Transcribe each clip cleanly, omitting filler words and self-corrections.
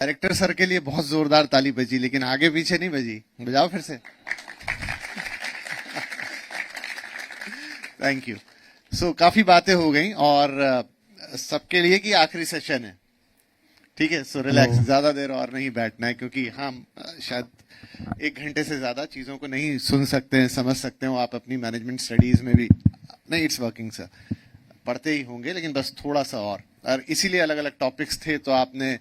Director sir के लिए बहुत जोरदार ताली बजी, लेकिन आगे पीछे नहीं बजी। बजाओ फिर से। Thank you. सो काफी बातें हो गई और सबके लिए कि आखिरी सेशन है, ठीक है। सो रिलैक्स, ज्यादा देर और नहीं बैठना है, क्योंकि हम शायद 1 घंटे से ज्यादा चीजों को नहीं सुन सकते हैं, समझ सकते हो। आप अपनी मैनेजमेंट स्टडीज में भी नहीं, इट्स वर्किंग सर, पढ़ते ही होंगे, लेकिन बस थोड़ा सा और इसीलिए अलग अलग टॉपिक्स थे। तो आपने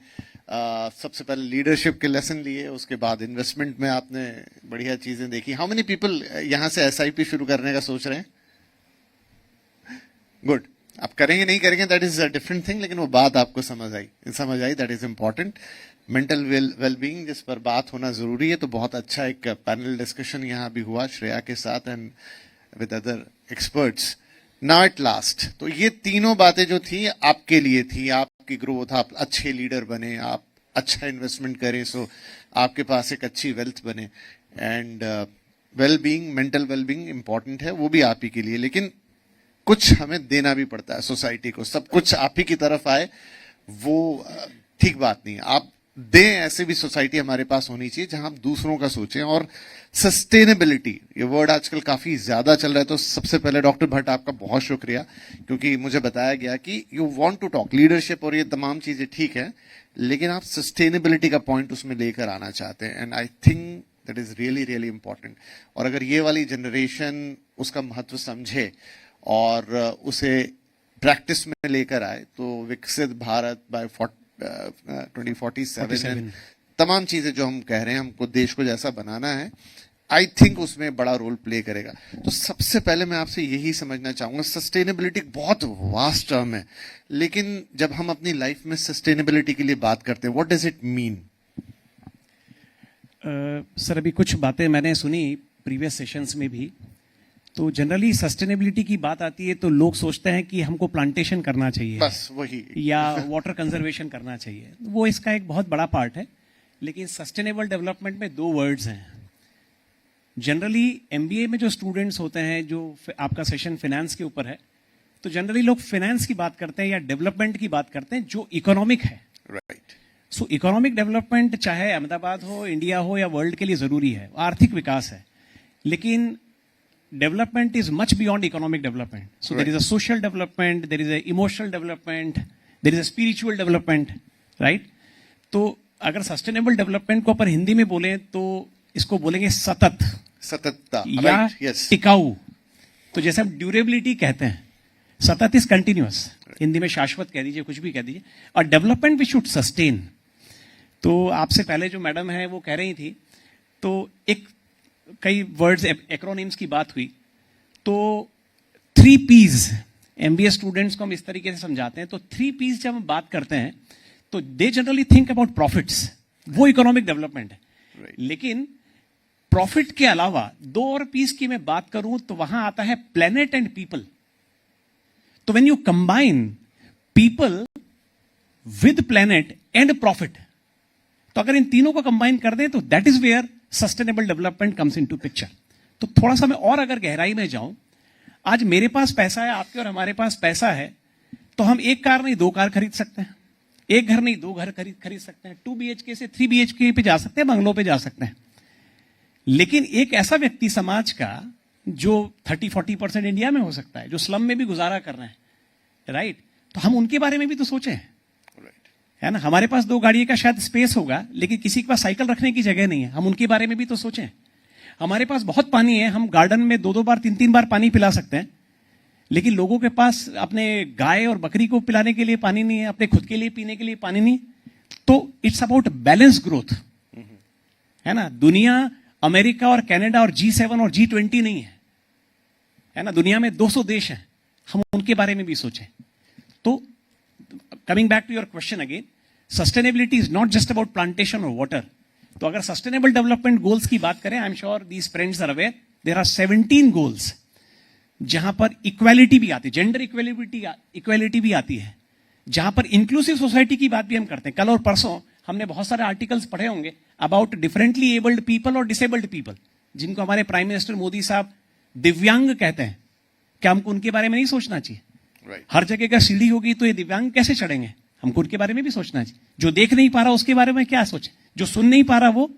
सबसे पहले लीडरशिप के लेसन लिए, उसके बाद इन्वेस्टमेंट में आपने बढ़िया चीजें देखी। हाउ मेनी पीपल यहां से एसआईपी शुरू करने का सोच रहे हैं? गुड। आप करेंगे नहीं करेंगे that is a different thing, लेकिन वो बात आपको समझ आई, that is important. Mental wellbeing जिस पर बात होना जरूरी है। तो बहुत अच्छा एक पैनल डिस्कशन यहाँ भी हुआ श्रेया के साथ and with other experts. Now at last, तो ये तीनों बातें जो थी आपके लिए थी, आपकी ग्रोथ, आप अच्छे लीडर बने, आप अच्छा इन्वेस्टमेंट करें, सो आपके पास एक अच्छी वेल्थ बने, and wellbeing, mental wellbeing important है, वो भी आप ही के लिए। लेकिन कुछ हमें देना भी पड़ता है सोसाइटी को, सब कुछ आप ही की तरफ आए वो ठीक बात नहीं है। आप दें, ऐसे भी सोसाइटी हमारे पास होनी चाहिए जहां हम दूसरों का सोचें। और सस्टेनेबिलिटी, ये वर्ड आजकल काफी ज्यादा चल रहा है। तो सबसे पहले डॉक्टर भट्ट आपका बहुत शुक्रिया, क्योंकि मुझे बताया गया कि you want to talk leadership और ये तमाम चीजें ठीक है, लेकिन आप सस्टेनेबिलिटी का पॉइंट उसमें लेकर आना चाहते हैं, and I think that is really really important. और अगर ये वाली जनरेशन उसका महत्व समझे और उसे प्रैक्टिस में लेकर आए, तो विकसित भारत बाय 2047 तमाम चीजें जो हम कह रहे हैं, हमको देश को जैसा बनाना है, आई थिंक उसमें बड़ा रोल प्ले करेगा। तो सबसे पहले मैं आपसे यही समझना चाहूंगा, सस्टेनेबिलिटी बहुत वास्ट टर्म है, लेकिन जब हम अपनी लाइफ में सस्टेनेबिलिटी के लिए बात करते हैं, what does it mean? Sir, अभी कुछ बातें मैंने सुनी प्रीवियस सेशंस में भी। तो जनरली सस्टेनेबिलिटी की बात आती है तो लोग सोचते हैं कि हमको प्लांटेशन करना चाहिए, बस वही, या वाटर कंजर्वेशन करना चाहिए। वो इसका एक बहुत बड़ा पार्ट है, लेकिन सस्टेनेबल डेवलपमेंट में 2 वर्ड्स हैं। जनरली एमबीए में जो स्टूडेंट्स होते हैं, जो आपका सेशन फाइनेंस के ऊपर है, तो जनरली लोग फाइनेंस की बात करते हैं या डेवलपमेंट की बात करते हैं जो इकोनॉमिक है। राइट। सो इकोनॉमिक डेवलपमेंट चाहे अहमदाबाद हो, इंडिया हो या वर्ल्ड के लिए जरूरी है, आर्थिक विकास है। लेकिन development is much beyond economic development. So right. There is a social development, there is a emotional development, there is a spiritual development, right? तो अगर sustainable development को अपन हिंदी में बोलें तो इसको बोलेंगे सततता या right, yes. टिकाऊ। तो जैसे हम ड्यूरेबिलिटी कहते हैं, सतत इज कंटिन्यूअस, हिंदी में शाश्वत कह दीजिए, कुछ भी कह दीजिए, और डेवलपमेंट वी शुड सस्टेन। तो आपसे पहले जो मैडम है वो कह रही थी, तो एक कई वर्ड्स एक्रोनिम्स की बात हुई, तो 3 P's एमबीए स्टूडेंट्स को हम इस तरीके से समझाते हैं। तो 3 P's जब हम बात करते हैं तो they generally think about profits, वो इकोनॉमिक डेवलपमेंट है। right. लेकिन प्रॉफिट के अलावा 2 और P's की मैं बात करूं तो वहां आता है प्लेनेट एंड पीपल। तो when you combine people with planet and profit, तो अगर इन तीनों को कंबाइन कर दें तो that is where sustainable development comes into picture. तो थोड़ा सा मैं और अगर गहराई में जाऊं, आज मेरे पास पैसा है, आपके और हमारे पास पैसा है, तो हम 1 कार नहीं 2 कार खरीद सकते हैं, 1 घर नहीं 2 घर खरीद सकते हैं, 2 BHK से 3 BHK पे जा सकते हैं, बंगलों पे जा सकते हैं। लेकिन एक ऐसा व्यक्ति समाज का जो 30-40% इंडिया में हो सकता है, जो स्लम में भी गुजारा कर रहे हैं, राइट, तो हम उनके बारे में भी तो सोचें, है ना। हमारे पास 2 गाड़ियों का शायद स्पेस होगा, लेकिन किसी के पास साइकिल रखने की जगह नहीं है, हम उनके बारे में भी तो सोचें। हमारे पास बहुत पानी है, हम गार्डन में 2-2 बार 3-3 बार पानी पिला सकते हैं, लेकिन लोगों के पास अपने गाय और बकरी को पिलाने के लिए पानी नहीं है, अपने खुद के लिए पीने के लिए पानी नहीं। तो इट्स अबाउट बैलेंस ग्रोथ, है ना। दुनिया अमेरिका और कनाडा और G7 और G20 नहीं है ना। दुनिया में 200 देश हैं, हम उनके बारे में भी सोचें। तो coming back to your question again, sustainability is not just about plantation और वाटर। तो अगर सस्टेनेबल डेवलपमेंट गोल्स की बात करें, I am sure these friends are aware, there are 17 goals जहां पर इक्वालिटी भी आती है, जेंडर इक्वालिटी भी आती है, जहां पर इंक्लूसिव सोसाइटी की बात भी हम करते हैं। कल और परसों हमने बहुत सारे आर्टिकल्स पढ़े होंगे अबाउट डिफरेंटली एबल्ड पीपल और डिसेबल्ड पीपल, जिनको हमारे प्राइम मिनिस्टर मोदी साहब दिव्यांग कहते हैं। क्या हमको उनके बारे में नहीं सोचना चाहिए? right. हर जगह का सीढ़ी होगी तो ये दिव्यांग कैसे चढ़ेंगे? हमको उनके बारे में भी सोचना चाहिए। जो देख नहीं पा रहा उसके बारे में क्या सोचे, जो सुन नहीं पा रहा वो।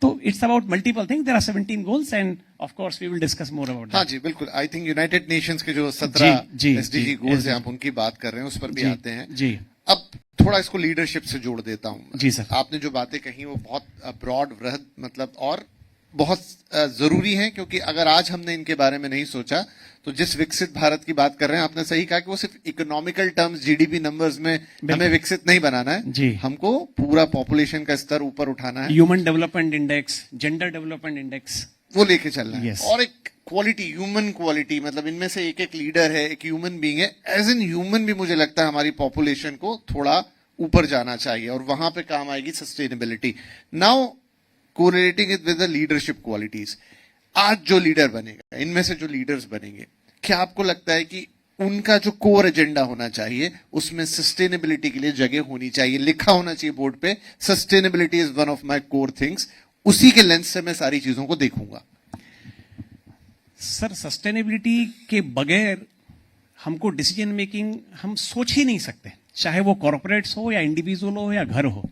तो it's about multiple thing, there are 17 goals and of course we will discuss more about हाँ जी बिल्कुल। आई थिंक यूनाइटेड नेशंस के जो 17 जी, एसडीजी गोल्स हैं, आप उनकी बात कर रहे हैं, उस पर भी आते हैं जी। अब थोड़ा इसको लीडरशिप से जोड़ देता हूं जी सर। आपने जो बातें कही वो बहुत ब्रॉड वृहद मतलब और बहुत जरूरी है, क्योंकि अगर आज हमने इनके बारे में नहीं सोचा तो जिस विकसित भारत की बात कर रहे हैं, आपने सही कहा कि वो सिर्फ इकोनॉमिकल टर्म्स जीडीपी नंबर्स में हमें विकसित नहीं बनाना है जी। हमको पूरा पॉपुलेशन का स्तर ऊपर उठाना है, human development index, gender development index वो लेके चलना है। Yes. और एक क्वालिटी, ह्यूमन क्वालिटी, मतलब इनमें से एक एक लीडर है, एक ह्यूमन बीइंग है, एज एन ह्यूमन भी मुझे लगता है हमारी पॉपुलेशन को थोड़ा ऊपर जाना चाहिए, और वहां पे काम आएगी sustainability. Now correlating it with the leadership qualities, आज जो लीडर बनेगा, इनमें से जो लीडर्स बनेंगे, क्या आपको लगता है कि उनका जो कोर एजेंडा होना चाहिए उसमें सस्टेनेबिलिटी के लिए जगह होनी चाहिए, लिखा होना चाहिए बोर्ड पे, sustainability is one of my core things, उसी के लेंस से मैं सारी चीजों को देखूंगा? सर सस्टेनेबिलिटी के बगैर हमको डिसीजन मेकिंग हम सोच ही नहीं सकते, चाहे वो कॉर्पोरेट्स हो या इंडिविजुअल हो या घर हो।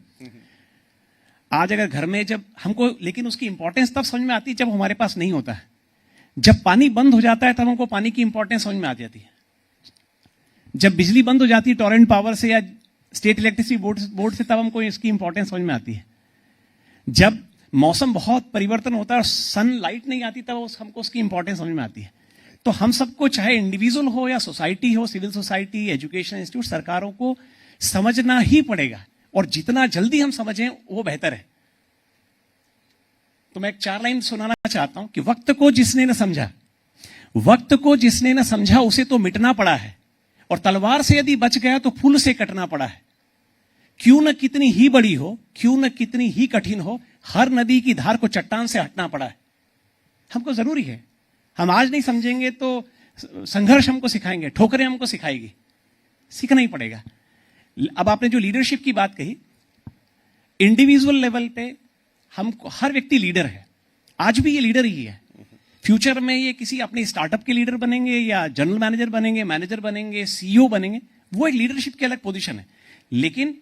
आज अगर घर में जब हमको, लेकिन उसकी इंपॉर्टेंस तब समझ में आती है जब हमारे पास नहीं होता है। जब पानी बंद हो जाता है तब हमको पानी की इंपॉर्टेंस समझ में आ जाती है। जब बिजली बंद हो जाती है टॉरेंट पावर से या स्टेट इलेक्ट्रिसिटी बोर्ड से, तब हमको इसकी इंपॉर्टेंस समझ में आती है। जब मौसम बहुत परिवर्तन होता है और सनलाइट नहीं आती, तब हमको उसकी इंपॉर्टेंस समझ में आती है। तो हम सबको, चाहे इंडिविजुअल हो या सोसाइटी हो, सिविल सोसाइटी, एजुकेशन इंस्टीट्यूट, सरकारों को समझना ही पड़ेगा, और जितना जल्दी हम समझें वो बेहतर है। तो मैं एक 4 लाइन सुनाना चाहता हूं कि वक्त को जिसने न समझा, वक्त को जिसने न समझा उसे तो मिटना पड़ा है, और तलवार से यदि बच गया तो फूल से कटना पड़ा है। क्यों न कितनी ही बड़ी हो, क्यों न कितनी ही कठिन हो, हर नदी की धार को चट्टान से हटना पड़ा है। हमको जरूरी है, हम आज नहीं समझेंगे तो संघर्ष हमको सिखाएंगे, ठोकरें हमको सिखाएगी, सीखना ही पड़ेगा। अब आपने जो लीडरशिप की बात कही, इंडिविजुअल लेवल पे हम, हर व्यक्ति लीडर है, आज भी ये लीडर ही है। फ्यूचर में ये किसी अपने स्टार्टअप के लीडर बनेंगे या जनरल मैनेजर बनेंगे, सीईओ बनेंगे, वो एक लीडरशिप की अलग पोजीशन है। लेकिन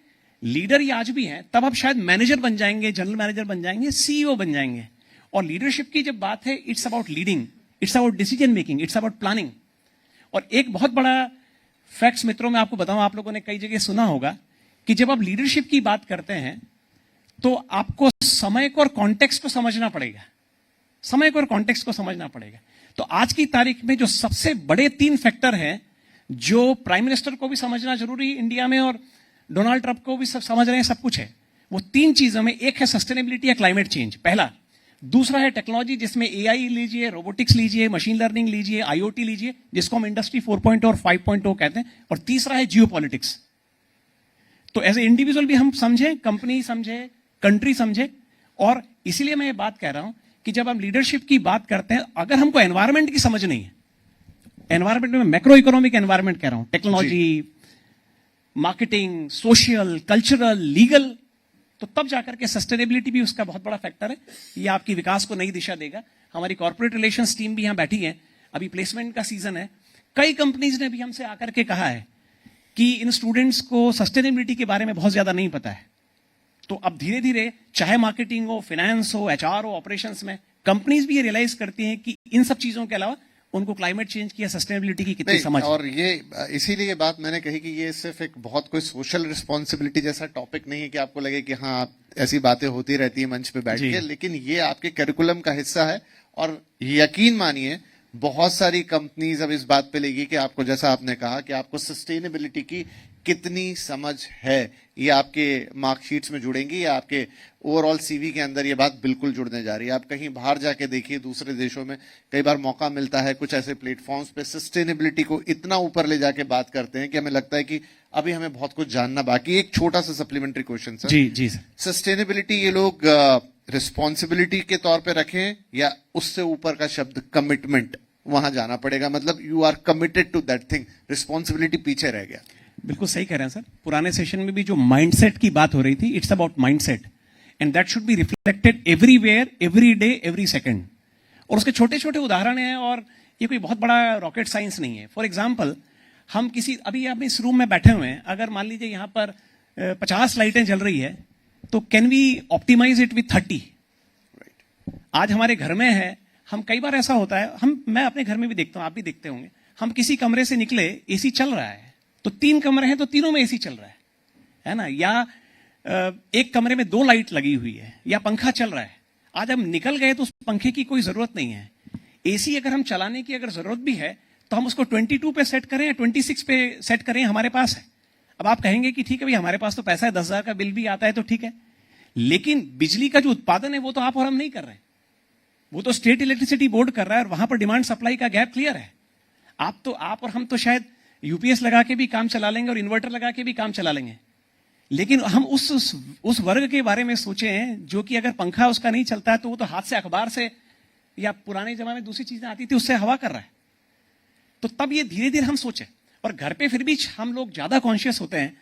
लीडर ये आज भी हैं, तब आप शायद मैनेजर बन जाएंगे, जनरल मैनेजर बन जाएंगे, सीईओ बन जाएंगे। और लीडरशिप की जब बात है, it's about leading, it's about decision making, it's about planning. और एक बहुत बड़ा फैक्ट्स मित्रों मैं आपको बताऊं, आप लोगों ने कई जगह सुना होगा कि जब आप लीडरशिप की बात करते हैं तो आपको समय को और कॉन्टेक्स्ट को समझना पड़ेगा, समय को और कॉन्टेक्स्ट को समझना पड़ेगा। तो आज की तारीख में जो सबसे बड़े 3 फैक्टर हैं, जो प्राइम मिनिस्टर को भी समझना जरूरी है इंडिया में, और डोनाल्ड ट्रंप को भी सब समझ रहे हैं, सब कुछ है, वो 3 चीजों में, एक है सस्टेनेबिलिटी या क्लाइमेट चेंज, पहला। दूसरा है टेक्नोलॉजी, जिसमें एआई लीजिए, रोबोटिक्स लीजिए, मशीन लर्निंग लीजिए, आईओटी लीजिए, जिसको हम इंडस्ट्री 4.0 और 5.0 कहते हैं। और तीसरा है जियोपॉलिटिक्स। तो एज ए इंडिविजुअल भी हम समझें, कंपनी समझे, कंट्री समझे। और इसीलिए मैं ये बात कह रहा हूं कि जब हम लीडरशिप की बात करते हैं, अगर हमको एनवायरमेंट की समझ नहीं है, एनवायरमेंट में मैक्रो इकोनॉमिक एनवायरमेंट कह रहा हूं, technology, marketing, social, cultural, legal, तो तब जाकर के सस्टेनेबिलिटी भी उसका बहुत बड़ा फैक्टर है। ये आपकी विकास को नई दिशा देगा। हमारी कॉर्पोरेट रिलेशंस टीम भी यहां बैठी है, अभी प्लेसमेंट का सीजन है। कई कंपनीज ने भी हमसे आकर के कहा है कि इन स्टूडेंट्स को सस्टेनेबिलिटी के बारे में बहुत ज्यादा नहीं पता है। तो अब धीरे धीरे, चाहे मार्केटिंग हो, फाइनेंस हो, एचआर हो, ऑपरेशंस में, कंपनीज भी ये रियलाइज करती हैं कि इन सब चीजों के अलावा उनको क्लाइमेट चेंज की या सस्टेनेबिलिटी की कितनी समझ। और ये इसीलिए ये बात मैंने कही कि ये सिर्फ एक बहुत कोई सोशल रिस्पॉन्सिबिलिटी जैसा टॉपिक नहीं है कि आपको लगे कि हाँ ऐसी बातें होती रहती है मंच पे बैठ के, लेकिन ये आपके करिकुलम का हिस्सा है। और यकीन मानिए बहुत सारी कंपनीज अब इस बात पे लेगी कि आपको, जैसा आपने कहा, कि आपको सस्टेनेबिलिटी की कितनी समझ है, ये आपके मार्कशीट्स में जुड़ेंगी या आपके ओवरऑल सीवी के अंदर ये बात बिल्कुल जुड़ने जा रही है। आप कहीं बाहर जाके देखिए, दूसरे देशों में कई बार मौका मिलता है, कुछ ऐसे प्लेटफॉर्म्स पे सस्टेनेबिलिटी को इतना ऊपर ले जाके बात करते हैं कि हमें लगता है कि अभी हमें बहुत कुछ जानना बाकी। एक छोटा सा सप्लीमेंट्री क्वेश्चन सर। जी सर। सस्टेनेबिलिटी ये लोग रिस्पॉन्सिबिलिटी के तौर पे रखें या उससे ऊपर का शब्द कमिटमेंट वहां जाना पड़ेगा, मतलब you are committed to that thing, responsibility पीछे रह गया? बिल्कुल सही कह रहे हैं सर। पुराने सेशन में भी जो माइंडसेट की बात हो रही थी, it's about mindset, and that should be reflected everywhere, every day, every second. और उसके छोटे छोटे उदाहरण हैं, और ये कोई बहुत बड़ा रॉकेट साइंस नहीं है। फॉर एग्जाम्पल, हम किसी अभी आप इस रूम में बैठे हुए हैं, अगर मान लीजिए यहां पर 50 लाइटें जल रही है, तो can we optimise it with 30? आज हमारे घर में है, हम कई बार ऐसा होता है, मैं अपने घर में भी देखता हूं, आप भी देखते होंगे, हम किसी कमरे से निकले, एसी चल रहा है, तो 3 कमरे हैं तो तीनों में एसी चल रहा है ना? या एक कमरे में 2 लाइट लगी हुई है, या पंखा चल रहा है। आज हम निकल गए तो उस पंखे की कोई जरूरत नहीं है। एसी अगर हम चलाने की अगर जरूरत भी है तो हम उसको 22 पे सेट करें या 26 पे सेट करें, हमारे पास है। अब आप कहेंगे कि ठीक है भाई, हमारे पास तो पैसा है, 10,000 का बिल भी आता है तो ठीक है, लेकिन बिजली का जो उत्पादन है वो तो आप और हम नहीं कर रहे, वो तो स्टेट इलेक्ट्रिसिटी बोर्ड कर रहा है, और वहां पर डिमांड सप्लाई का गैप क्लियर है। आप और हम तो शायद यूपीएस लगा के भी काम चला लेंगे और इन्वर्टर लगा के भी काम चला लेंगे, लेकिन हम उस वर्ग के बारे में सोचें जो कि अगर पंखा उसका नहीं चलता है तो वो तो हाथ से अखबार से, या पुराने जमाने में दूसरी चीजें आती थी उससे हवा कर रहा है। तो तब ये धीरे धीरे हम सोचें, और घर पे फिर भी हम लोग ज्यादा कॉन्शियस होते हैं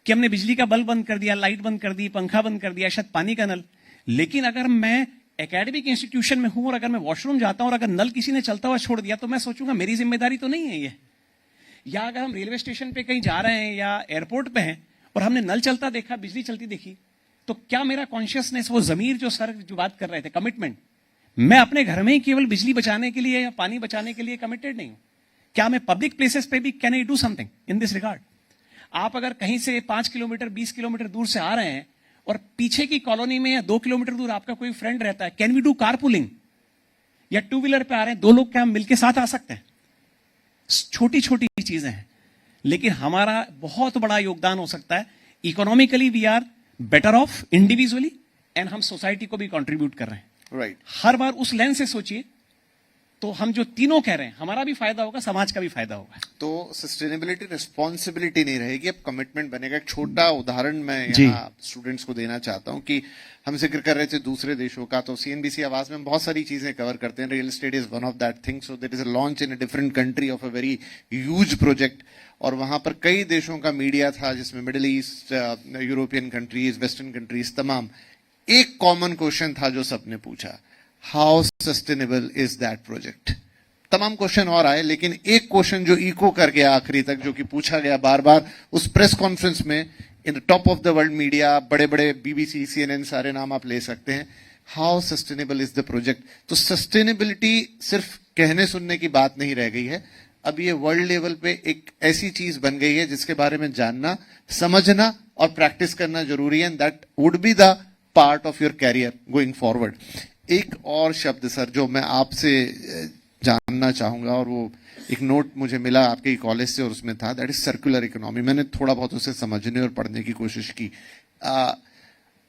कि हमने बिजली का बल्ब बंद कर दिया, लाइट बंद कर दी, पंखा बंद कर दिया, शायद पानी का नल। लेकिन अगर मैं एकेडमिक इंस्टीट्यूशन में हूं और अगर मैं वॉशरूम जाता हूं और अगर नल किसी ने चलता हुआ छोड़ दिया तो मैं सोचूंगा मेरी जिम्मेदारी तो नहीं है ये। या अगर हम रेलवे स्टेशन पे कहीं जा रहे हैं या एयरपोर्ट पे हैं और हमने नल चलता देखा, बिजली चलती देखी, तो क्या मेरा कॉन्शियसनेस, वो जमीर जो सर जो बात कर रहे थे, कमिटमेंट, मैं अपने घर में ही केवल बिजली बचाने के लिए या पानी बचाने के लिए कमिटेड नहीं हूं? क्या मैं पब्लिक प्लेसेस पे भी can I do something in this regard? आप अगर कहीं से 5 किलोमीटर 20 किलोमीटर दूर से आ रहे हैं और पीछे की कॉलोनी में या 2 किलोमीटर दूर आपका कोई फ्रेंड रहता है, कैन वी डू कारपूलिंग? या 2 व्हीलर पे आ रहे हैं, 2 लोग क्या हम मिलकर साथ आ सकते हैं? छोटी छोटी चीजें हैं, लेकिन हमारा बहुत बड़ा योगदान हो सकता है। Economically we are better off individually, and हम सोसाइटी को भी कंट्रीब्यूट कर रहे हैं। राइट। हर बार उस लेंस से सोचिए, तो हम जो तीनों कह रहे हैं, हमारा भी फायदा होगा, समाज का भी फायदा होगा। तो सस्टेनेबिलिटी रिस्पॉन्सिबिलिटी नहीं रहेगी, अब कमिटमेंट बनेगा। एक छोटा उदाहरण मैं यहाँ स्टूडेंट्स को देना चाहता हूँ कि हम जिक्र कर रहे थे दूसरे देशों का, तो सीएनबीसी आवाज में बहुत सारी चीजें कवर करते हैं। Real estate is one of that thing. So there is a launch in a different country of a very huge project, और वहां पर कई देशों का मीडिया था, जिसमें Middle East, European countries, western countries, तमाम। एक कॉमन क्वेश्चन था जो सबने पूछा, how sustainable is that project? तमाम क्वेश्चन और आए, लेकिन एक क्वेश्चन जो इको कर गया आखिरी तक, जो कि पूछा गया बार बार उस प्रेस कॉन्फ्रेंस में, in the top of the world media, बड़े बड़े बीबीसी, सीएनएन, सारे नाम आप ले सकते हैं, how sustainable is the project? तो सस्टेनेबिलिटी सिर्फ कहने सुनने की बात नहीं रह गई है, अब ये वर्ल्ड लेवल पे एक ऐसी चीज बन गई है जिसके बारे में जानना, समझना और प्रैक्टिस करना जरूरी है, and that would be the part of your career going forward. एक और शब्द सर जो मैं आपसे जानना चाहूंगा, और वो एक नोट मुझे मिला आपके कॉलेज से और उसमें था, दैट इज सर्कुलर इकोनॉमी। मैंने थोड़ा बहुत उसे समझने और पढ़ने की कोशिश की।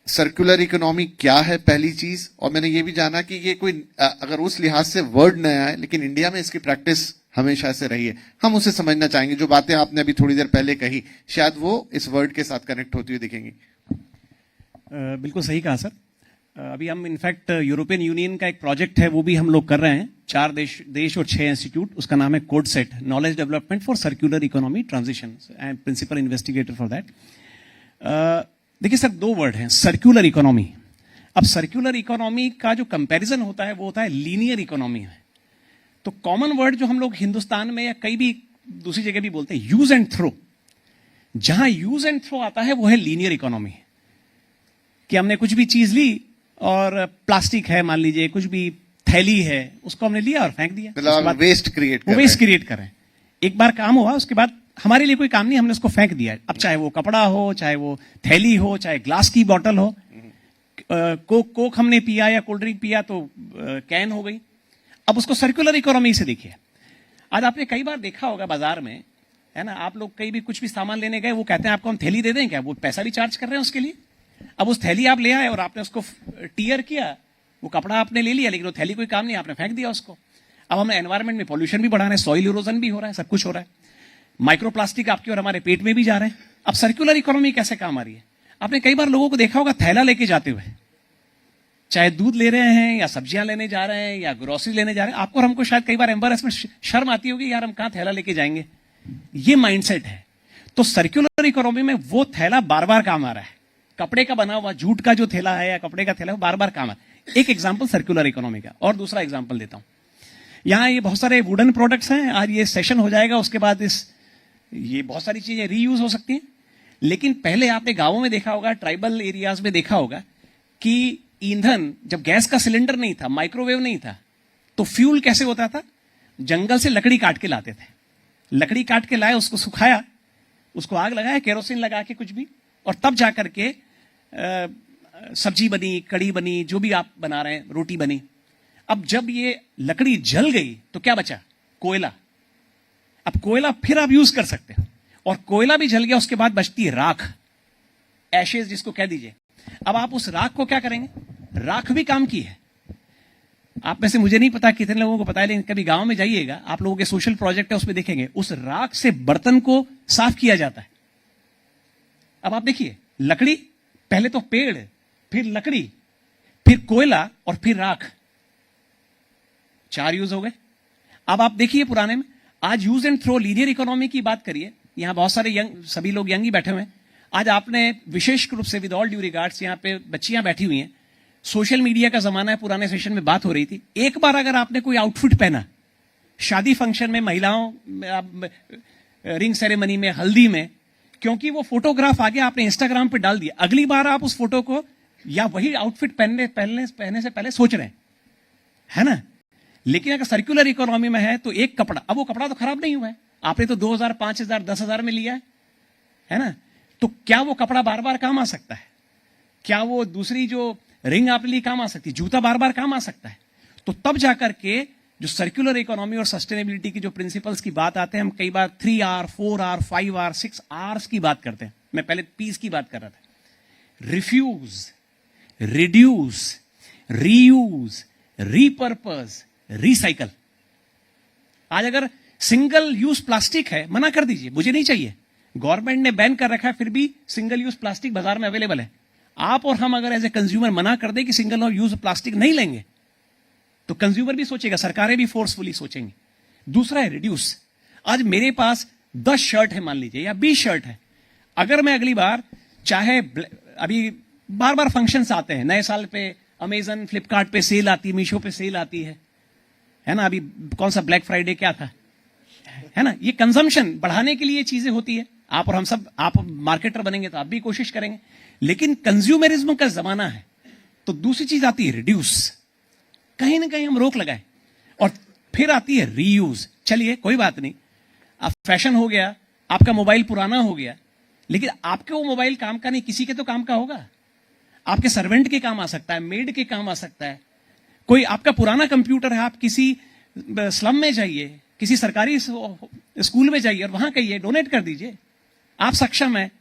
सर्कुलर इकोनॉमी क्या है, पहली चीज, और मैंने ये भी जाना कि ये कोई अगर उस लिहाज से वर्ड नया है, लेकिन इंडिया में इसकी प्रैक्टिस हमेशा से रही है। हम उसे समझना चाहेंगे। जो बातें आपने अभी थोड़ी देर पहले कही, शायद वो इस वर्ड के साथ कनेक्ट होती हुई दिखेंगी। बिल्कुल सही कहा सर। अभी हम इनफैक्ट यूरोपियन यूनियन का एक प्रोजेक्ट है, वो भी हम लोग कर रहे हैं, 4 देश और 6 इंस्टीट्यूट। उसका नाम है code set, knowledge development for circular economy transition. I am principal investigator for that. देखिए सर, 2 वर्ड हैं, सर्कुलर इकोनॉमी। अब सर्कुलर इकोनॉमी का जो कंपैरिजन होता है वो होता है लीनियर इकोनॉमी है। तो कॉमन वर्ड जो हम लोग हिंदुस्तान में या कई भी दूसरी जगह भी बोलते हैं, यूज एंड थ्रो। जहां यूज एंड थ्रो आता है वो है लीनियर इकोनॉमी, कि हमने कुछ भी चीज ली और प्लास्टिक है, मान लीजिए कुछ भी थैली है, उसको हमने लिया और फेंक दिया, मतलब वेस्ट क्रिएट कर रहे हैं। एक बार काम हुआ, उसके बाद हमारे लिए कोई काम नहीं, हमने उसको फेंक दिया। अब चाहे वो कपड़ा हो, चाहे वो थैली हो, चाहे ग्लास की बोतल हो, कोक हमने पिया या कोल्ड ड्रिंक पिया तो कैन हो गई। अब उसको सर्कुलर इकोनॉमी से देखिए। आज आपने कई बार देखा होगा बाजार में, है ना, आप लोग कहीं भी कुछ भी सामान लेने गए, वो कहते हैं आपको हम थैली दे दें क्या? वो पैसा भी चार्ज कर रहे हैं उसके लिए। अब उस थैली आप ले आए और आपने उसको टीयर किया, वो कपड़ा आपने ले लिया, लेकिन वो थैली कोई काम नहीं, आपने फेंक दिया उसको। अब हम एनवायरमेंट में पॉल्यूशन भी बढ़ा रहे हैं, सॉइल इरोजन भी हो रहा है, सब कुछ हो रहा है, माइक्रोप्लास्टिक आपके और हमारे पेट में भी जा रहे हैं। अब सर्कुलर इकोनॉमी कैसे काम आ रही है? आपने कई बार लोगों को देखा होगा थैला लेके जाते हुए, चाहे दूध ले रहे हैं या सब्जियां लेने जा रहे हैं या ग्रोसरी लेने जा रहे हैं, आपको और हमको शायद कई बार एम्बैरेसमेंट, शर्म आती होगी, यार हम कहां थैला लेके जाएंगे। ये माइंडसेट है। तो सर्कुलर इकोनॉमी में वो थैला बार बार काम आ रहा है, कपड़े का बना हुआ जूट का जो थैला है या कपड़े का थैला, वो बार बार काम आ रहा है। एक एग्जाम्पल सर्कुलर इकोनॉमी का। और दूसरा एग्जाम्पल देता हूं, यहां ये बहुत सारे वुडन प्रोडक्ट्स हैं। आज ये सेशन हो जाएगा, उसके बाद इस ये बहुत सारी चीजें रीयूज हो सकती हैं। लेकिन पहले आपने गांवों में देखा होगा, ट्राइबल एरियाज में देखा होगा कि ईंधन, जब गैस का सिलेंडर नहीं था, माइक्रोवेव नहीं था, तो फ्यूल कैसे होता था? जंगल से लकड़ी काट के लाते थे, लकड़ी काट के लाए, उसको सुखाया, उसको आग लगाया, केरोसिन लगा के कुछ भी, और तब जाकर के सब्जी बनी, कड़ी बनी, जो भी आप बना रहे हैं, रोटी बनी। अब जब ये लकड़ी जल गई तो क्या बचा? कोयला। अब कोयला फिर आप यूज कर सकते हो, और कोयला भी जल गया, उसके बाद बचती है राख, एशेज जिसको कह दीजिए। अब आप उस राख को क्या करेंगे? राख भी काम की है। आप में से मुझे नहीं पता कितने लोगों को पता है, लेकिन कभी गांव में जाइएगा, आप लोगों के सोशल प्रोजेक्ट है उसमें देखेंगे, उस राख से बर्तन को साफ किया जाता है। अब आप देखिए, लकड़ी, पहले तो पेड़, फिर लकड़ी, फिर कोयला, और फिर राख, 4 यूज हो गए। अब आप देखिए पुराने में, आज use and throw, linear economy की बात करिए, यहां बहुत सारे यंग, सभी लोग यंग ही बैठे हुए हैं। आज आपने विशेष रूप से, विद ऑल ड्यू रिगार्ड्स, यहां पे बच्चियां बैठी हुई हैं, सोशल मीडिया का जमाना है, पुराने सेशन में बात हो रही थी, एक बार अगर आपने कोई आउटफिट पहना, शादी फंक्शन में, महिलाओं रिंग सेरेमनी में, हल्दी में, क्योंकि वो फोटोग्राफ आ गया, आपने इंस्टाग्राम पे डाल दिया, अगली बार आप उस फोटो को या वही आउटफिट पहनने से पहले सोच रहे हैं, है ना? लेकिन अगर सर्कुलर इकोनॉमी में है तो एक कपड़ा, अब वो कपड़ा तो खराब नहीं हुआ है, आपने तो 2000, 5000, 10,000 में लिया है ना? तो क्या वो कपड़ा बार बार काम आ सकता है? क्या वो दूसरी जो रिंग आपके लिए काम आ सकती है? जूता बार बार काम आ सकता है? तो तब जाकर के जो सर्कुलर इकोनॉमी और सस्टेनेबिलिटी की जो प्रिंसिपल्स की बात आते हैं, हम कई बार 3R, 4R, 5R, 6Rs की बात करते हैं। मैं पहले पीस की बात कर रहा था। Refuse, reduce, reuse, repurpose, recycle. आज अगर सिंगल यूज प्लास्टिक है, मना कर दीजिए, मुझे नहीं चाहिए। गवर्नमेंट ने बैन कर रखा है, फिर भी सिंगल यूज प्लास्टिक बाजार में अवेलेबल है। आप और हम अगर एज ए कंज्यूमर मना कर दे कि सिंगल यूज प्लास्टिक नहीं लेंगे, तो कंज्यूमर भी सोचेगा, सरकारें भी फोर्सफुली सोचेंगी। दूसरा है रिड्यूस। आज मेरे पास 10 शर्ट है मान लीजिए, या 20 शर्ट है, अगर मैं अगली बार, चाहे अभी बार बार फंक्शंस आते हैं, नए साल पे अमेजन, फ्लिपकार्ट पे सेल आती है, मीशो पे सेल आती है ना? अभी कौन सा ब्लैक फ्राइडे क्या था, है ना? ये कंजम्पशन बढ़ाने के लिए चीजें होती है। आप और हम सब, आप मार्केटर बनेंगे तो आप भी कोशिश करेंगे, लेकिन कंज्यूमरिज्म का जमाना है। तो दूसरी चीज आती है रिड्यूस, कहीं ना कहीं हम रोक लगाए, और फिर आती है रीयूज। चलिए कोई बात नहीं, अब फैशन हो गया, आपका मोबाइल पुराना हो गया, लेकिन आपके वो मोबाइल काम का नहीं, किसी के तो काम का होगा। आपके सर्वेंट के काम आ सकता है, मेड के काम आ सकता है। कोई आपका पुराना कंप्यूटर है, आप किसी स्लम में जाइए, किसी सरकारी स्कूल में जाइए और वहां कहिए डोनेट कर दीजिए, आप सक्षम है,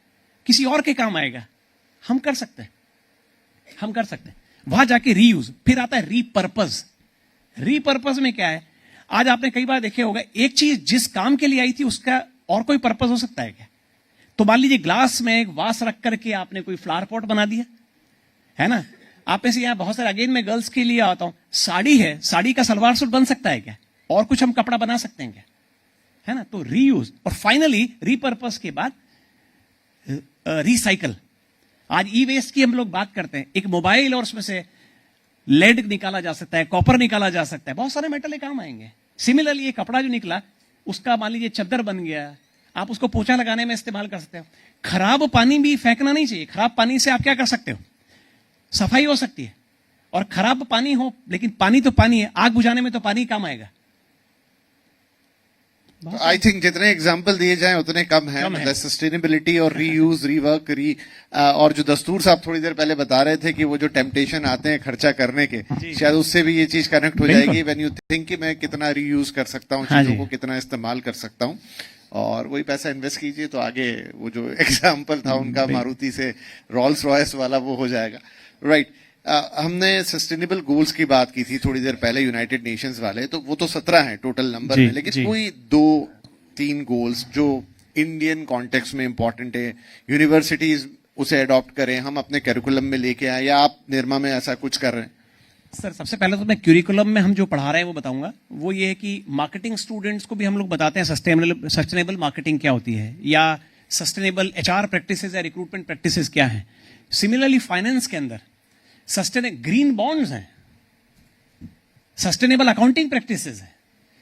किसी और के काम आएगा। हम कर सकते हैं, हम कर सकते हैं। वहां जाके रीयूज, फिर आता है रीपर्पज। रीपर्पज में क्या है? आज आपने कई बार देखे होगा, एक चीज जिस काम के लिए आई थी उसका और कोई पर्पज हो सकता है क्या? तो मान लीजिए ग्लास में एक वास रख करके आपने कोई फ्लावर पॉट बना दिया, है ना? आप में से यहां बहुत सारे, अगेन मैं गर्ल्स के लिए आता हूं, साड़ी है, साड़ी का सलवार सूट बन सकता है क्या? और कुछ हम कपड़ा बना सकते हैं क्या? है ना? तो रीयूज, और फाइनली रीपर्पज के बाद रिसाइकल। आज ई वेस्ट की हम लोग बात करते हैं, एक मोबाइल और उसमें से लेड निकाला जा सकता है, कॉपर निकाला जा सकता है, बहुत सारे मेटल काम आएंगे। सिमिलरली ये कपड़ा जो निकला, उसका मान लीजिए चद्दर बन गया, आप उसको पोछा लगाने में इस्तेमाल कर सकते हो। खराब पानी भी फेंकना नहीं चाहिए, खराब पानी से आप क्या कर सकते हो? सफाई हो सकती है। और खराब पानी हो, लेकिन पानी तो पानी है, आग बुझाने में तो पानी काम आएगा। आई थिंक जितने एग्जाम्पल दिए जाएं उतने कम है। सस्टेनेबिलिटी और रीयूज, रीवर्क, और जो दस्तूर साहब थोड़ी देर पहले बता रहे थे कि वो जो टेम्पटेशन आते हैं खर्चा करने के, शायद उससे भी ये चीज कनेक्ट हो जाएगी। व्हेन यू थिंक कि मैं कितना रीयूज कर सकता हूँ, चीजों को कितना इस्तेमाल कर सकता हूँ, और वही पैसा इन्वेस्ट कीजिए, तो आगे वो जो एग्जाम्पल था उनका मारुति से रॉल्स रॉयस वाला, वो हो जाएगा। राइट। हमने सस्टेनेबल गोल्स की बात की थी थोड़ी देर पहले, यूनाइटेड नेशंस वाले, तो वो तो 17 हैं टोटल नंबर में, लेकिन कोई 2-3 गोल्स जो इंडियन कॉन्टेक्स्ट में इंपॉर्टेंट है, यूनिवर्सिटीज उसे अडॉप्ट करें, हम अपने करिकुलम में लेके आए, या आप निर्मा में ऐसा कुछ कर रहे हैं? सर, सबसे पहले तो मैं क्यूरिकुलम में हम जो पढ़ा रहे हैं वो बताऊंगा। वो ये है कि मार्केटिंग स्टूडेंट्स को भी हम लोग बताते हैं सस्टेनेबल मार्केटिंग क्या होती है, या सस्टेनेबल एचआर प्रैक्टिसेस या रिक्रूटमेंट प्रैक्टिसेस क्या है। सिमिलरली फाइनेंस के अंदर ग्रीन बॉन्ड्स हैं, सस्टेनेबल अकाउंटिंग प्रैक्टिसेस है,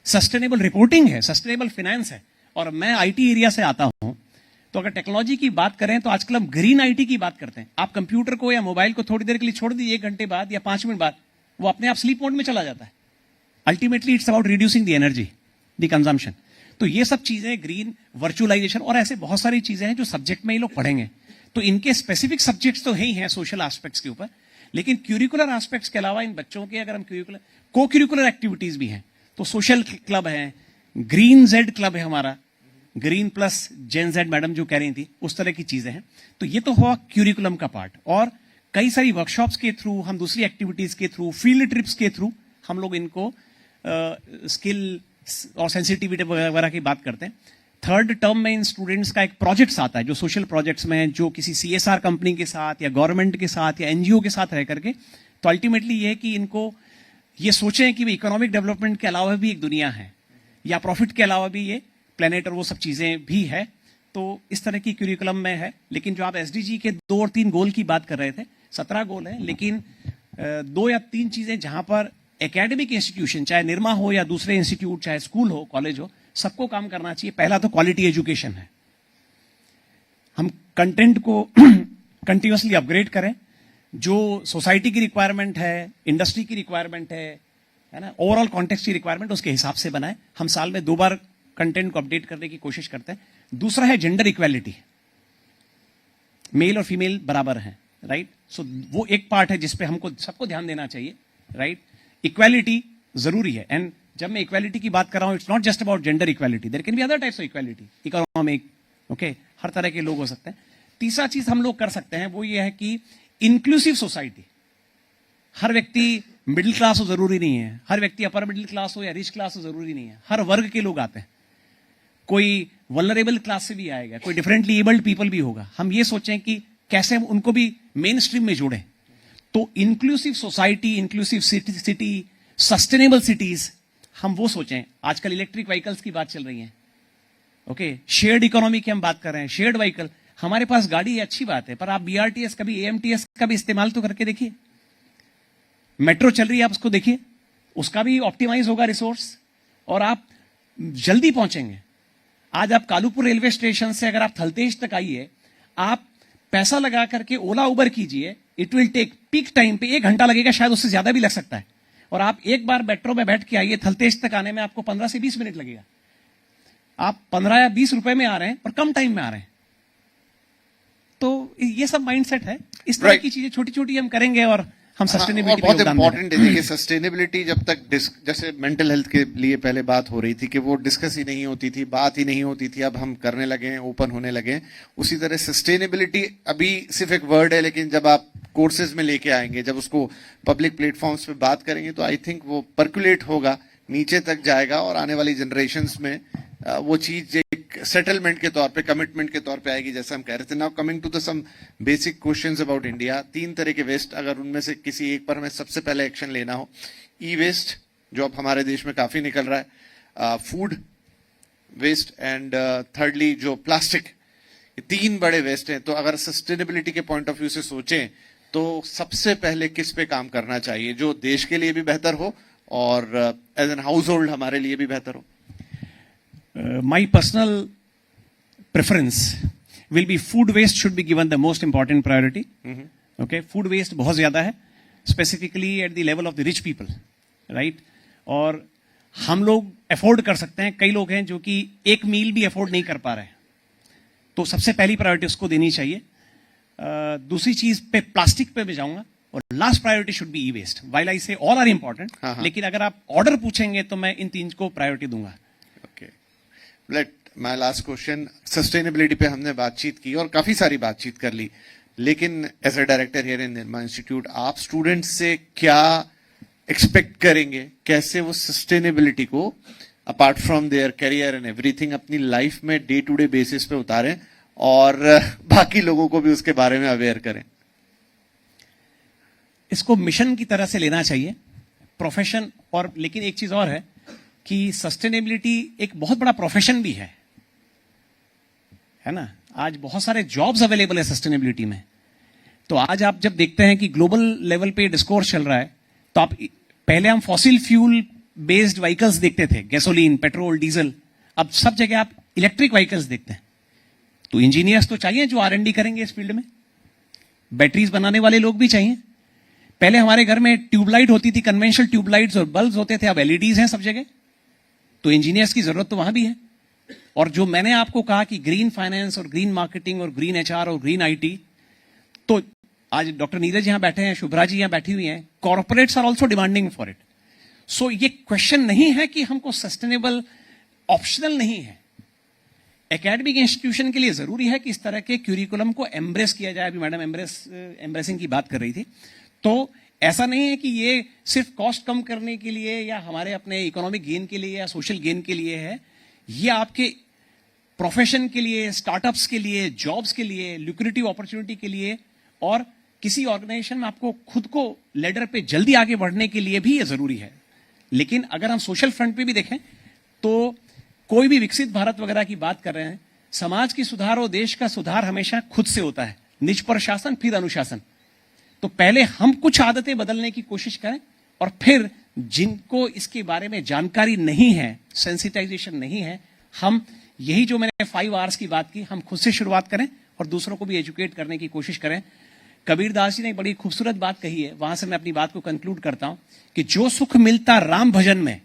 सस्टेनेबल रिपोर्टिंग है, सस्टेनेबल फाइनेंस है, और मैं आईटी एरिया से आता हूं, तो अगर टेक्नोलॉजी की बात करें तो आजकल हम ग्रीन आईटी की बात करते हैं। आप कंप्यूटर को या मोबाइल को थोड़ी देर के लिए छोड़ दीजिए, 1 घंटे बाद या 5 मिनट बाद वो अपने आप स्लीप मोड में चला जाता है। Ultimately it's about reducing the energy, the consumption. तो ये सब चीजें, ग्रीन, वर्चुअलाइजेशन और ऐसे बहुत सारी चीजें हैं जो सब्जेक्ट में ये लोग पढ़ेंगे। तो इनके स्पेसिफिक सब्जेक्ट्स तो है ही हैं सोशल एस्पेक्ट्स के ऊपर, लेकिन क्यूरिकुलर एस्पेक्ट्स के अलावा इन बच्चों के अगर हम को क्यूरिकुलर एक्टिविटीज भी हैं, तो सोशल क्लब है, ग्रीन जेड क्लब है हमारा, green plus gen Z madam जो कह रही थी, उस तरह की चीजें हैं। तो ये तो हुआ क्यूरिकुलम का पार्ट, और कई सारी वर्कशॉप्स के थ्रू, हम दूसरी एक्टिविटीज के थ्रू, फील्ड ट्रिप्स के थ्रू हम लोग इनको स्किल और सेंसिटिविटी वगैरह की बात करते हैं। थर्ड टर्म में इन स्टूडेंट्स का एक प्रोजेक्ट्स आता है जो सोशल प्रोजेक्ट्स में, जो किसी सीएसआर कंपनी के साथ या गवर्नमेंट के साथ या एनजीओ के साथ रह करके। तो अल्टीमेटली ये है कि इनको ये सोचें कि इकोनॉमिक डेवलपमेंट के अलावा भी एक दुनिया है, या प्रॉफिट के अलावा भी ये प्लेनेट और वो सब चीजें भी है। तो इस तरह की क्यूरिकुलम में है। लेकिन जो आप एसडीजी के 2 और 3 गोल की बात कर रहे थे, 17 गोल है, लेकिन 2 या 3 चीजें जहां पर एकेडमिक इंस्टीट्यूशन, चाहे निरमा हो या दूसरे इंस्टीट्यूट, चाहे स्कूल हो, कॉलेज हो, सबको काम करना चाहिए। पहला तो क्वालिटी एजुकेशन है। हम कंटेंट को कंटिन्यूअसली अपग्रेड करें, जो सोसाइटी की रिक्वायरमेंट है, इंडस्ट्री की रिक्वायरमेंट है ना, ओवरऑल कॉन्टेक्स्ट की रिक्वायरमेंट उसके हिसाब से बनाए। हम साल में 2 बार कंटेंट को अपडेट करने की कोशिश करते हैं। दूसरा है जेंडर इक्वालिटी, मेल और फीमेल बराबर हैं, राइट। सो वो एक पार्ट है जिसपे हमको सबको ध्यान देना चाहिए, राइट। इक्वालिटी जरूरी है। एंड जब मैं इक्वालिटी की बात कर रहा हूं, it's not just about gender equality, there can be other types of equality, economic, okay, हर तरह के लोग हो सकते हैं। तीसरा चीज हम लोग कर सकते हैं वो ये है कि इंक्लूसिव सोसाइटी। हर व्यक्ति मिडिल क्लास हो जरूरी नहीं है, हर व्यक्ति अपर मिडिल क्लास हो या रिच क्लास हो जरूरी नहीं है, हर वर्ग के लोग आते हैं। कोई वल्नरेबल क्लास से भी आएगा, कोई डिफरेंटली एबल्ड पीपल भी होगा। हम ये सोचें कि कैसे हम उनको भी मेन स्ट्रीम में जोड़ें। तो inclusive society, inclusive city, sustainable cities, हम वो सोचें। आजकल इलेक्ट्रिक व्हीकल्स की बात चल रही है, ओके, शेयर्ड इकोनॉमी की हम बात कर रहे हैं, शेयर्ड व्हीकल। हमारे पास गाड़ी है, अच्छी बात है, पर आप बीआरटीएस कभी एएमटीएस का भी इस्तेमाल तो करके देखिए। मेट्रो चल रही है, आप उसको देखिए, उसका भी ऑप्टिमाइज होगा रिसोर्स, और आप जल्दी पहुंचेंगे। आज आप कालूपुर रेलवे स्टेशन से अगर आप थलतेज तक आइए, आप पैसा लगा करके ओला उबर कीजिए, it will take peak time पे 1 घंटा लगेगा, शायद उससे ज्यादा भी लग सकता है। और आप एक बार मेट्रो में बैठ के आइए, थलतेज तक आने में आपको 15 से 20 मिनट लगेगा। आप 15 या 20 रुपए में आ रहे हैं और कम टाइम में आ रहे हैं। तो ये सब माइंडसेट है। इस तरह की चीजें छोटी छोटी हम करेंगे और हम सस्टेनेबिलिटी बहुत इंपॉर्टेंट है। देखिए, सस्टेनेबिलिटी जब तक जैसे मेंटल हेल्थ के लिए पहले बात हो रही थी कि वो डिस्कस ही नहीं होती थी, बात ही नहीं होती थी, अब हम करने लगे हैं, ओपन होने लगे हैं। उसी तरह सस्टेनेबिलिटी अभी सिर्फ एक वर्ड है, लेकिन जब आप कोर्सेज में लेके आएंगे, जब उसको पब्लिक प्लेटफॉर्म्स पे बात करेंगे, तो आई थिंक वो पर्कुलेट होगा, नीचे तक जाएगा, और आने वाली जनरेशन्स में वो चीज एक सेटलमेंट के तौर पे, कमिटमेंट के तौर पे आएगी, जैसे हम कह रहे थे। Now coming to the some basic questions about India. 3 तरह के वेस्ट, अगर उनमें से किसी एक पर हमें सबसे पहले एक्शन लेना हो, ई वेस्ट जो अब हमारे देश में काफी निकल रहा है, फूड वेस्ट, एंड थर्डली जो प्लास्टिक, ये 3 बड़े वेस्ट हैं। तो अगर सस्टेनेबिलिटी के पॉइंट ऑफ व्यू से सोचें तो सबसे पहले किस पे काम करना चाहिए जो देश के लिए भी बेहतर हो और एज एन हाउस होल्ड हमारे लिए भी बेहतर हो? My personal preference will be food waste should be given the most important priority. Okay, food waste बहुत ज्यादा है, specifically at the level of the rich people, right? और हम लोग अफोर्ड कर सकते हैं, कई लोग हैं जो कि एक मील भी अफोर्ड नहीं कर पा रहे हैं, तो सबसे पहली प्रायोरिटी उसको देनी चाहिए। दूसरी चीज पे प्लास्टिक पे मैं जाऊंगा, और last priority should be e waste. While I say all are important, लेकिन अगर आप ऑर्डर पूछेंगे तो मैं इन 3 को प्रायोरिटी दूंगा। Let my last question, sustainability पे हमने बातचीत की और काफी सारी बातचीत कर ली, लेकिन as a director here in Nirma institute, आप स्टूडेंट्स से क्या एक्सपेक्ट करेंगे? कैसे वो सस्टेनेबिलिटी को apart from their career and everything अपनी लाइफ में डे टू डे बेसिस पे उतारें और बाकी लोगों को भी उसके बारे में अवेयर करें? इसको मिशन की तरह से लेना चाहिए, प्रोफेशन। और लेकिन एक चीज और है कि सस्टेनेबिलिटी एक बहुत बड़ा प्रोफेशन भी है ना। आज बहुत सारे जॉब्स अवेलेबल है सस्टेनेबिलिटी में। तो आज आप जब देखते हैं कि ग्लोबल लेवल पे डिस्कोर्स चल रहा है, तो आप पहले हम फॉसिल फ्यूल बेस्ड व्हीकल्स देखते थे, गैसोलीन, पेट्रोल, डीजल। अब सब जगह आप इलेक्ट्रिक व्हीकल्स देखते हैं, तो इंजीनियर्स तो चाहिए जो R&D करेंगे इस फील्ड में, बैटरीज बनाने वाले लोग भी चाहिए। पहले हमारे घर में ट्यूबलाइट होती थी, कन्वेंशनल ट्यूबलाइट्स और बल्ब्स होते थे, अब LEDs हैं सब जगह, तो इंजीनियर्स की जरूरत तो वहां भी है। और जो मैंने आपको कहा कि ग्रीन फाइनेंस और ग्रीन मार्केटिंग और ग्रीन HR और ग्रीन IT, तो आज डॉक्टर नीरज यहां बैठे हैं, शुभ्रा जी यहां बैठी हुई हैं, corporates are also demanding for it. So ये क्वेश्चन नहीं है कि हमको सस्टेनेबल ऑप्शनल नहीं है, एकेडमिक इंस्टीट्यूशन के लिए जरूरी है कि इस तरह के क्यूरिकुलम को एम्ब्रेस किया जाए। अभी मैडम एम्ब्रेसिंग की बात कर रही थी, तो ऐसा नहीं है कि ये सिर्फ कॉस्ट कम करने के लिए या हमारे अपने इकोनॉमिक गेन के लिए या सोशल गेन के लिए है, ये आपके प्रोफेशन के लिए, स्टार्टअप्स के लिए, जॉब्स के लिए, ल्यूक्रेटिव अपॉर्चुनिटी के लिए और किसी ऑर्गेनाइजेशन में आपको खुद को लेडर पे जल्दी आगे बढ़ने के लिए भी ये जरूरी है। लेकिन अगर हम सोशल फ्रंट पे भी देखें तो कोई भी विकसित भारत वगैरह की बात कर रहे हैं, समाज की सुधार और देश का सुधार हमेशा खुद से होता है, निज पर शासन फिर अनुशासन। तो पहले हम कुछ आदतें बदलने की कोशिश करें और फिर जिनको इसके बारे में जानकारी नहीं है, सेंसिटाइजेशन नहीं है, हम यही जो मैंने 5 आवर्स की बात की, हम खुद से शुरुआत करें और दूसरों को भी एजुकेट करने की कोशिश करें। कबीर दास जी ने एक बड़ी खूबसूरत बात कही है, वहां से मैं अपनी बात को कंक्लूड करता हूं कि जो सुख मिलता राम भजन में,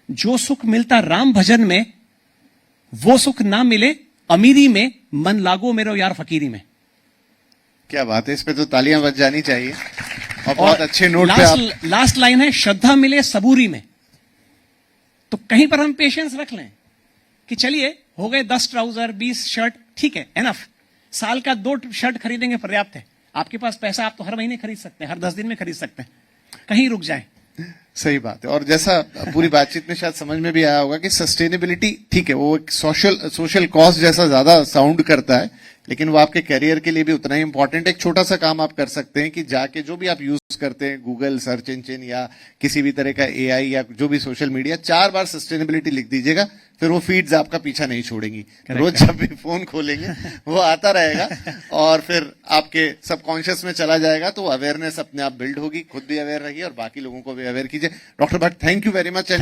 जो सुख मिलता राम भजन में, वो सुख ना मिले अमीरी में, मन लागो मेरो यार फकीरी में। क्या बात है, इस पे तो तालियां बज जानी चाहिए। और बहुत अच्छे नोट पे आप लास्ट लाइन है, श्रद्धा मिले सबूरी में। तो कहीं पर हम पेशेंस रख लें कि चलिए हो गए 10 ट्राउजर 20 शर्ट, ठीक है, एनफ, साल का 2 शर्ट खरीदेंगे पर्याप्त है। आपके पास पैसा, आप तो हर महीने खरीद सकते हैं, हर 10 दिन में खरीद सकते हैं, कहीं रुक जाए। सही बात है। और जैसा पूरी बातचीत में शायद समझ में भी आया होगा कि सस्टेनेबिलिटी ठीक है, वो एक सोशल कॉस्ट जैसा ज्यादा साउंड करता है, लेकिन वो आपके करियर के लिए भी उतना ही इंपॉर्टेंट। एक छोटा सा काम आप कर सकते हैं कि जाके जो भी आप यूज करते हैं, गूगल सर्च इंजन या किसी भी तरह का AI या जो भी सोशल मीडिया, 4 बार सस्टेनेबिलिटी लिख दीजिएगा, फिर वो फीड्स आपका पीछा नहीं छोड़ेंगी। रोज जब भी फोन खोलेंगे वो आता रहेगा और फिर आपके सबकॉन्शियस में चला जाएगा, तो अवेयरनेस अपने आप बिल्ड होगी। खुद भी अवेयर रहिए और बाकी लोगों को भी अवेयर कीजिए। Doctor Bhatt, thank you very much.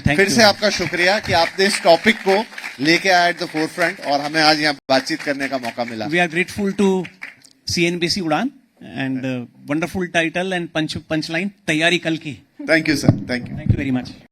फिर से आपका शुक्रिया कि आपने इस टॉपिक को लेके आए एट द फोरफ्रंट और हमें आज यहाँ बातचीत करने का मौका मिला। We are grateful to CNBC Udaan and wonderful title and punchline, तैयारी कल की। Thank you sir, thank you very much.